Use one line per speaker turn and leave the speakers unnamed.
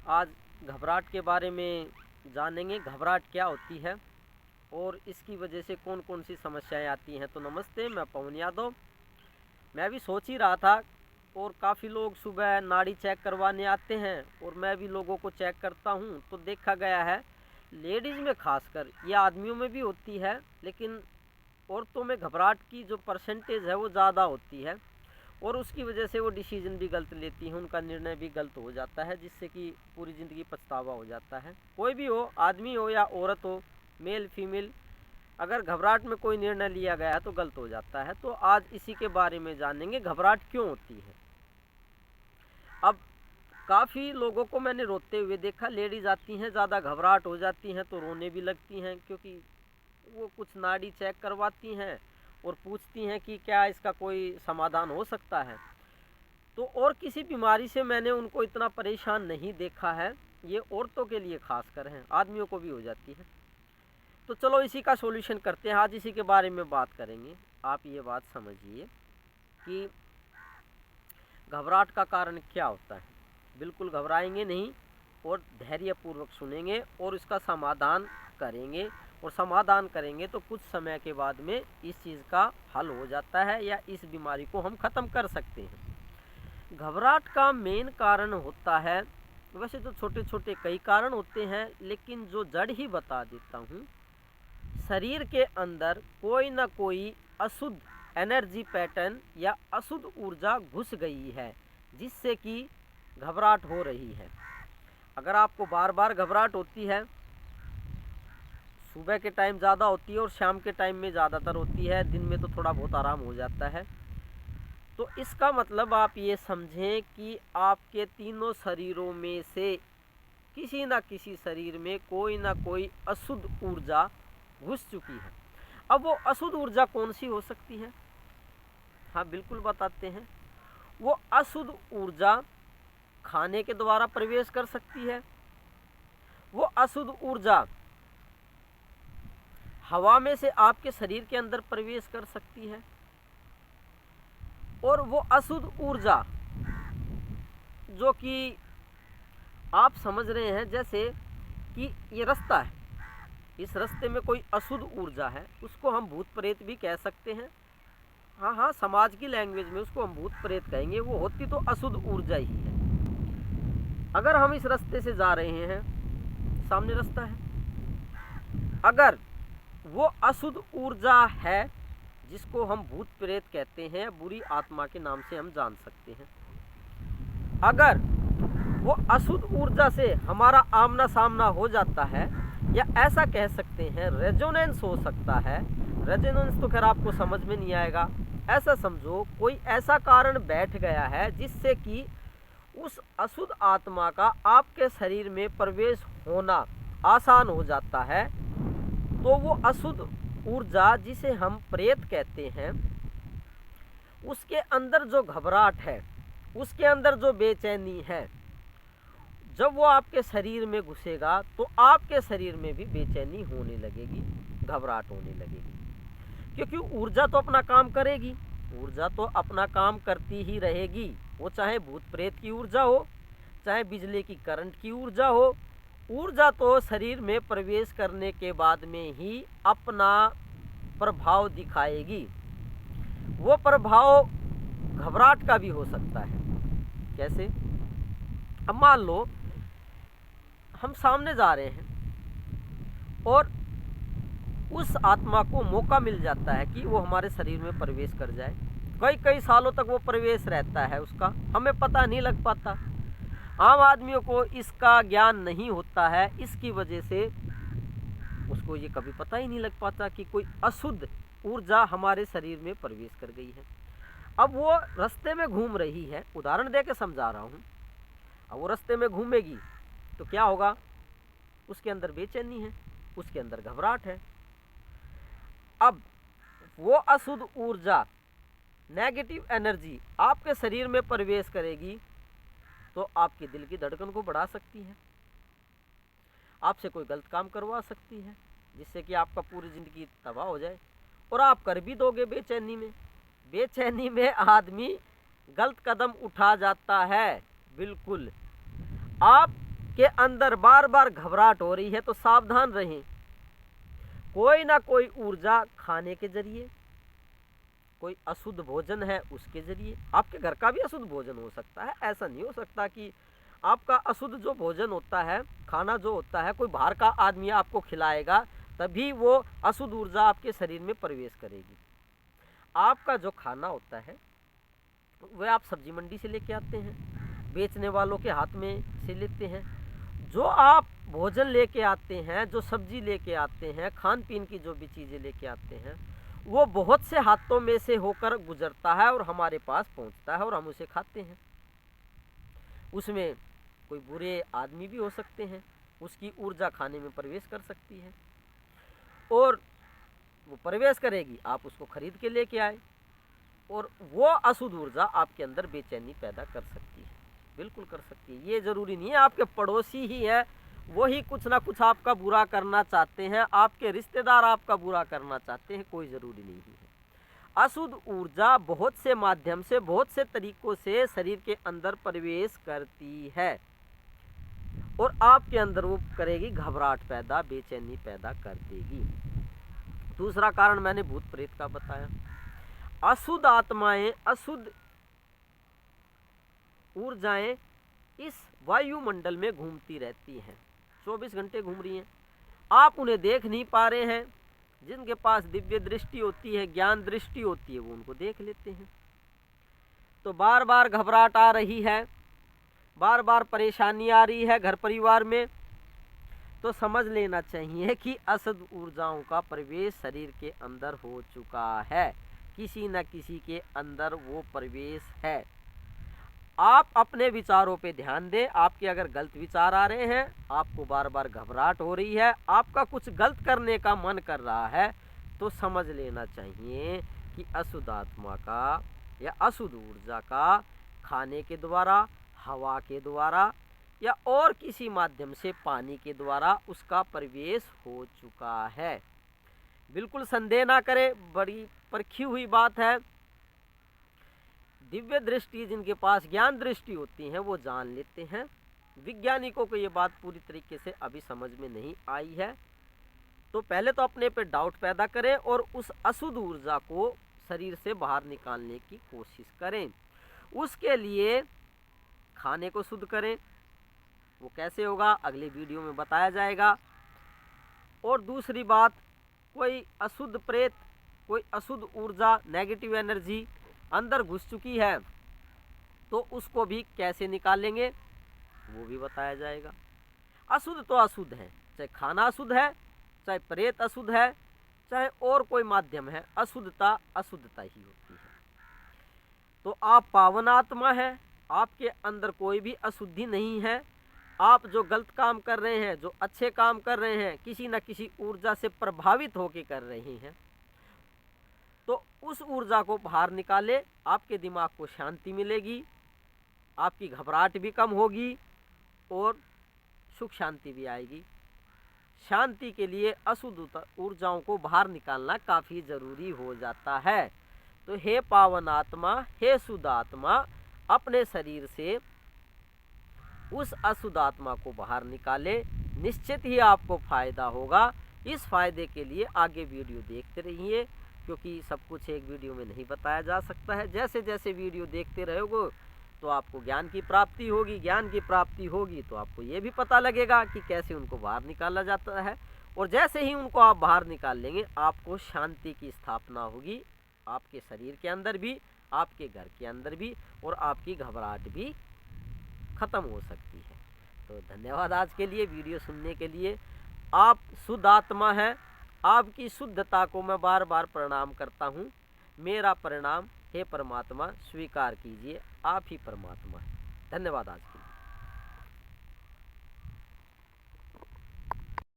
आज घबराहट के बारे में जानेंगे। घबराहट क्या होती है और इसकी वजह से कौन कौन सी समस्याएं आती हैं। तो नमस्ते, मैं पवन यादव। मैं भी सोच ही रहा था और काफ़ी लोग सुबह नाड़ी चेक करवाने आते हैं और मैं भी लोगों को चेक करता हूं, तो देखा गया है लेडीज़ में खासकर, या आदमियों में भी होती है, लेकिन औरतों में घबराहट की जो परसेंटेज है वो ज़्यादा होती है और उसकी वजह से वो डिसीजन भी गलत लेती हैं, उनका निर्णय भी गलत हो जाता है, जिससे कि पूरी ज़िंदगी पछतावा हो जाता है। कोई भी हो, आदमी हो या औरत हो, मेल फीमेल, अगर घबराहट में कोई निर्णय लिया गया है तो गलत हो जाता है। तो आज इसी के बारे में जानेंगे, घबराहट क्यों होती है। अब काफ़ी लोगों को मैंने रोते हुए देखा। लेडीज़ आती हैं, ज़्यादा घबराहट हो जाती हैं तो रोने भी लगती हैं, क्योंकि वो कुछ नाड़ी चेक करवाती हैं और पूछती हैं कि क्या इसका कोई समाधान हो सकता है। तो और किसी बीमारी से मैंने उनको इतना परेशान नहीं देखा है, ये औरतों के लिए खासकर हैं, आदमियों को भी हो जाती है। तो चलो इसी का सॉल्यूशन करते हैं, आज इसी के बारे में बात करेंगे। आप ये बात समझिए कि घबराहट का कारण क्या होता है। बिल्कुल घबराएंगे नहीं और धैर्यपूर्वक सुनेंगे और इसका समाधान करेंगे, और समाधान करेंगे तो कुछ समय के बाद में इस चीज़ का हल हो जाता है या इस बीमारी को हम ख़त्म कर सकते हैं। घबराहट का मेन कारण होता है, वैसे तो छोटे छोटे कई कारण होते हैं, लेकिन जो जड़ ही बता देता हूँ। शरीर के अंदर कोई ना कोई अशुद्ध एनर्जी पैटर्न या अशुद्ध ऊर्जा घुस गई है, जिससे कि घबराहट हो रही है। अगर आपको बार बार घबराहट होती है, सुबह के टाइम ज़्यादा होती है और शाम के टाइम में ज़्यादातर होती है, दिन में तो थोड़ा बहुत आराम हो जाता है, तो इसका मतलब आप ये समझें कि आपके तीनों शरीरों में से किसी न किसी शरीर में कोई ना कोई अशुद्ध ऊर्जा घुस चुकी है। अब वो अशुद्ध ऊर्जा कौन सी हो सकती है? हाँ, बिल्कुल बताते हैं। वो अशुद्ध ऊर्जा खाने के द्वारा प्रवेश कर सकती है, वो अशुद्ध ऊर्जा हवा में से आपके शरीर के अंदर प्रवेश कर सकती है, और वो अशुद्ध ऊर्जा जो कि आप समझ रहे हैं, जैसे कि ये रास्ता है, इस रास्ते में कोई अशुद्ध ऊर्जा है, उसको हम भूत प्रेत भी कह सकते हैं। हाँ हाँ, समाज की लैंग्वेज में उसको हम भूत प्रेत कहेंगे। वो होती तो अशुद्ध ऊर्जा ही है। अगर हम इस रास्ते से जा रहे हैं, सामने रास्ता है, अगर वो अशुद्ध ऊर्जा है, जिसको हम भूत प्रेत कहते हैं, बुरी आत्मा के नाम से हम जान सकते हैं, अगर वो अशुद्ध ऊर्जा से हमारा आमना सामना हो जाता है, या ऐसा कह सकते हैं रेजोनेंस हो सकता है। रेजोनेंस तो खैर आपको समझ में नहीं आएगा। ऐसा समझो, कोई ऐसा कारण बैठ गया है जिससे कि उस अशुद्ध आत्मा का आपके शरीर में प्रवेश होना आसान हो जाता है, तो वो अशुद्ध ऊर्जा जिसे हम प्रेत कहते हैं, उसके अंदर जो घबराहट है, उसके अंदर जो बेचैनी है, जब वो आपके शरीर में घुसेगा तो आपके शरीर में भी बेचैनी होने लगेगी, घबराहट होने लगेगी, क्योंकि ऊर्जा तो अपना काम करेगी, ऊर्जा तो अपना काम करती ही रहेगी। वो चाहे भूत प्रेत की ऊर्जा हो, चाहे बिजली की करंट की ऊर्जा हो, ऊर्जा तो शरीर में प्रवेश करने के बाद में ही अपना प्रभाव दिखाएगी। वो प्रभाव घबराहट का भी हो सकता है। कैसे? अब मान लो हम सामने जा रहे हैं और उस आत्मा को मौका मिल जाता है कि वो हमारे शरीर में प्रवेश कर जाए। कई कई सालों तक वो प्रवेश रहता है उसका, हमें पता नहीं लग पाता। आम आदमियों को इसका ज्ञान नहीं होता है, इसकी वजह से उसको ये कभी पता ही नहीं लग पाता कि कोई अशुद्ध ऊर्जा हमारे शरीर में प्रवेश कर गई है। अब वो रास्ते में घूम रही है, उदाहरण दे के समझा रहा हूँ। अब वो रास्ते में घूमेगी तो क्या होगा? उसके अंदर बेचैनी है, उसके अंदर घबराहट है। अब वो अशुद्ध ऊर्जा, नेगेटिव एनर्जी आपके शरीर में प्रवेश करेगी तो आपके दिल की धड़कन को बढ़ा सकती है, आपसे कोई गलत काम करवा सकती है, जिससे कि आपका पूरी ज़िंदगी तबाह हो जाए, और आप कर भी दोगे बेचैनी में। बेचैनी में आदमी गलत कदम उठा जाता है। बिल्कुल, आप के अंदर बार बार घबराहट हो रही है तो सावधान रहें। कोई ना कोई ऊर्जा खाने के जरिए, कोई अशुद्ध भोजन है उसके जरिए, आपके घर का भी अशुद्ध भोजन हो सकता है। ऐसा नहीं हो सकता कि आपका अशुद्ध जो भोजन होता है, खाना जो होता है, कोई बाहर का आदमी आपको खिलाएगा तभी वो अशुद्ध ऊर्जा आपके शरीर में प्रवेश करेगी। आपका जो खाना होता है वह आप सब्जी मंडी से लेके आते हैं, बेचने वालों के हाथ में से लेते हैं। जो आप भोजन लेके आते हैं, जो सब्जी लेके आते हैं, खान पीन की जो भी चीज़ें लेके आते हैं, वो बहुत से हाथों में से होकर गुजरता है और हमारे पास पहुंचता है और हम उसे खाते हैं। उसमें कोई बुरे आदमी भी हो सकते हैं, उसकी ऊर्जा खाने में प्रवेश कर सकती है और वो प्रवेश करेगी, आप उसको खरीद के लेके आए और वो अशुद्ध ऊर्जा आपके अंदर बेचैनी पैदा कर सकती है। बिल्कुल कर सकती है। ये ज़रूरी नहीं है आपके पड़ोसी ही है वही कुछ ना कुछ आपका बुरा करना चाहते हैं, आपके रिश्तेदार आपका बुरा करना चाहते हैं, कोई ज़रूरी नहीं है। अशुद्ध ऊर्जा बहुत से माध्यम से, बहुत से तरीकों से शरीर के अंदर प्रवेश करती है और आपके अंदर वो करेगी घबराहट पैदा, बेचैनी पैदा कर देगी। दूसरा कारण मैंने भूत प्रेत का बताया। अशुद्ध आत्माएं, अशुद्ध ऊर्जाएं इस वायुमंडल में घूमती रहती हैं, 24 घंटे घूम रही हैं। आप उन्हें देख नहीं पा रहे हैं। जिनके पास दिव्य दृष्टि होती है, ज्ञान दृष्टि होती है, वो उनको देख लेते हैं। तो बार बार घबराहट आ रही है, बार बार परेशानी आ रही है घर परिवार में, तो समझ लेना चाहिए कि अशुद्ध ऊर्जाओं का प्रवेश शरीर के अंदर हो चुका है। किसी न किसी के अंदर वो प्रवेश है। आप अपने विचारों पे ध्यान दें। आपके अगर गलत विचार आ रहे हैं, आपको बार बार घबराहट हो रही है, आपका कुछ गलत करने का मन कर रहा है, तो समझ लेना चाहिए कि अशुद्ध आत्मा का या अशुद्ध ऊर्जा का खाने के द्वारा, हवा के द्वारा या और किसी माध्यम से, पानी के द्वारा उसका प्रवेश हो चुका है। बिल्कुल संदेह ना करें, बड़ी परखी हुई बात है। दिव्य दृष्टि जिनके पास ज्ञान दृष्टि होती है वो जान लेते हैं। वैज्ञानिकों को ये बात पूरी तरीके से अभी समझ में नहीं आई है। तो पहले तो अपने पे डाउट पैदा करें और उस अशुद्ध ऊर्जा को शरीर से बाहर निकालने की कोशिश करें। उसके लिए खाने को शुद्ध करें। वो कैसे होगा अगले वीडियो में बताया जाएगा। और दूसरी बात, कोई अशुद्ध प्रेत, कोई अशुद्ध ऊर्जा, नेगेटिव एनर्जी अंदर घुस चुकी है तो उसको भी कैसे निकालेंगे वो भी बताया जाएगा। अशुद्ध तो अशुद्ध है, चाहे खाना अशुद्ध है, चाहे प्रेत अशुद्ध है, चाहे और कोई माध्यम है, अशुद्धता अशुद्धता ही होती है। तो आप पावन आत्मा है, आपके अंदर कोई भी अशुद्धि नहीं है। आप जो गलत काम कर रहे हैं, जो अच्छे काम कर रहे हैं, किसी न किसी ऊर्जा से प्रभावित होकर कर रहे हैं, तो उस ऊर्जा को बाहर निकाले, आपके दिमाग को शांति मिलेगी, आपकी घबराहट भी कम होगी और सुख शांति भी आएगी। शांति के लिए अशुद्ध ऊर्जाओं को बाहर निकालना काफ़ी ज़रूरी हो जाता है। तो हे पावन आत्मा, हे शुद्ध आत्मा, अपने शरीर से उस अशुद्ध आत्मा को बाहर निकाले, निश्चित ही आपको फ़ायदा होगा। इस फ़ायदे के लिए आगे वीडियो देखते रहिए, क्योंकि सब कुछ एक वीडियो में नहीं बताया जा सकता है। जैसे जैसे वीडियो देखते रहोगे तो आपको ज्ञान की प्राप्ति होगी, ज्ञान की प्राप्ति होगी तो आपको ये भी पता लगेगा कि कैसे उनको बाहर निकाला जाता है। और जैसे ही उनको आप बाहर निकाल लेंगे, आपको शांति की स्थापना होगी, आपके शरीर के अंदर भी, आपके घर के अंदर भी, और आपकी घबराहट भी ख़त्म हो सकती है। तो धन्यवाद आज के लिए, वीडियो सुनने के लिए। आप शुद्ध आत्मा हैं, आपकी शुद्धता को मैं बार बार प्रणाम करता हूँ। मेरा प्रणाम, हे परमात्मा स्वीकार कीजिए, आप ही परमात्मा हैं। धन्यवाद आज के लिए।